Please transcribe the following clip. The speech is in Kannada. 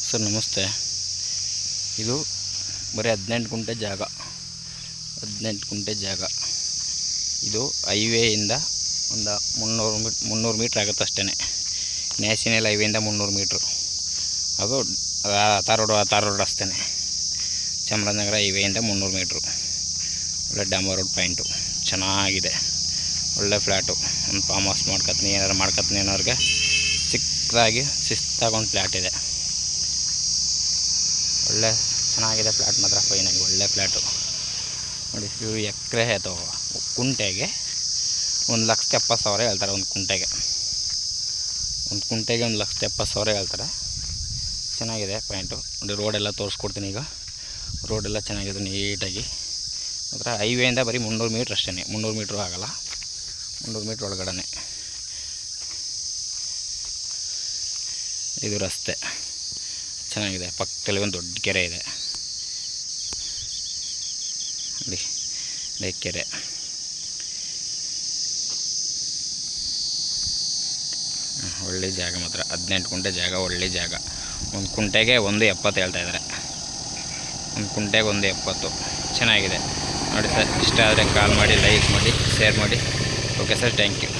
ಸರ್ ನಮಸ್ತೆ. ಇದು ಬರೀ 18 ಗುಂಟೆ ಜಾಗ. 18 ಗುಂಟೆ ಜಾಗ. ಇದು ಹೈವೇಯಿಂದ ಒಂದು 300 ಮೀಟ್ರ್ ಆಗುತ್ತೆ ಅಷ್ಟೇ. ನ್ಯಾಷನಲ್ ಹೈವೇಯಿಂದ 300 ಮೀಟ್ರು. ಅದು ತಾರ್ ರೋಡ್ ಅಷ್ಟೇ. ಚಾಮರಾಜನಗರ ಹೈವೇಯಿಂದ 300 ಮೀಟ್ರು. ಒಳ್ಳೆ ಡಾಂಬರ್ ರೋಡ್ ಪಾಯಿಂಟು ಚೆನ್ನಾಗಿದೆ. ಒಳ್ಳೆ ಫ್ಲ್ಯಾಟು. ಒಂದು ಫಾರ್ಮ್ ಹೌಸ್ ಮಾಡ್ಕೊತೀನಿ, ಏನಾರು ಮಾಡ್ಕೊತೀನಿ ಅನ್ನೋರಿಗೆ ಚಿಕ್ಕದಾಗಿ ಶಿಸ್ತಾಗಿ ಒಂದು ಫ್ಲ್ಯಾಟ್ ಇದೆ. ಒಳ್ಳೆ ಚೆನ್ನಾಗಿದೆ ಫ್ಲ್ಯಾಟ್ ಮಾತ್ರ. ಫೈನಾಗಿ ಒಳ್ಳೆ ಫ್ಲ್ಯಾಟು ನೋಡಿ. ಇವರು ಎಕರೆ ಅಥವಾ ಕುಂಟೆಗೆ 1,70,000 ಹೇಳ್ತಾರೆ. ಒಂದು ಕುಂಟೆಗೆ 1,70,000 ಹೇಳ್ತಾರೆ. ಚೆನ್ನಾಗಿದೆ ಪಾಯಿಂಟು ನೋಡಿ. ರೋಡೆಲ್ಲ ತೋರಿಸ್ಕೊಡ್ತೀನಿ. ಈಗ ರೋಡೆಲ್ಲ ಚೆನ್ನಾಗಿದೆ ನೀಟಾಗಿ. ಮಾತ್ರ ಹೈವೇಯಿಂದ ಬರೀ 300 ಮೀಟ್ರ್ ಅಷ್ಟೇ. 300 ಮೀಟ್ರು ಆಗೋಲ್ಲ. 300 ಮೀಟ್ರ್ ಒಳಗಡೆ ಇದು ರಸ್ತೆ ಚೆನ್ನಾಗಿದೆ. ಪಕ್ಕದಲ್ಲಿ ಒಂದು ದೊಡ್ಡ ಕೆರೆ ಇದೆ ನೋಡಿ. ಕೆರೆ ಒಳ್ಳೆ ಜಾಗ ಮಾತ್ರ. 18 ಗುಂಟೆ ಜಾಗ, ಒಳ್ಳೆ ಜಾಗ. ಒಂದು ಕುಂಟೆಗೆ 1,70 ಹೇಳ್ತಾಯಿದ್ದಾರೆ. ಒಂದು ಕುಂಟೆಗೆ 1,70 ಚೆನ್ನಾಗಿದೆ ನೋಡಿ ಸರ್. ಇಷ್ಟ ಆದರೆ ಕಾಲ್ ಮಾಡಿ, ಲೈಕ್ ಮಾಡಿ, ಶೇರ್ ಮಾಡಿ. Okay sir, thank you.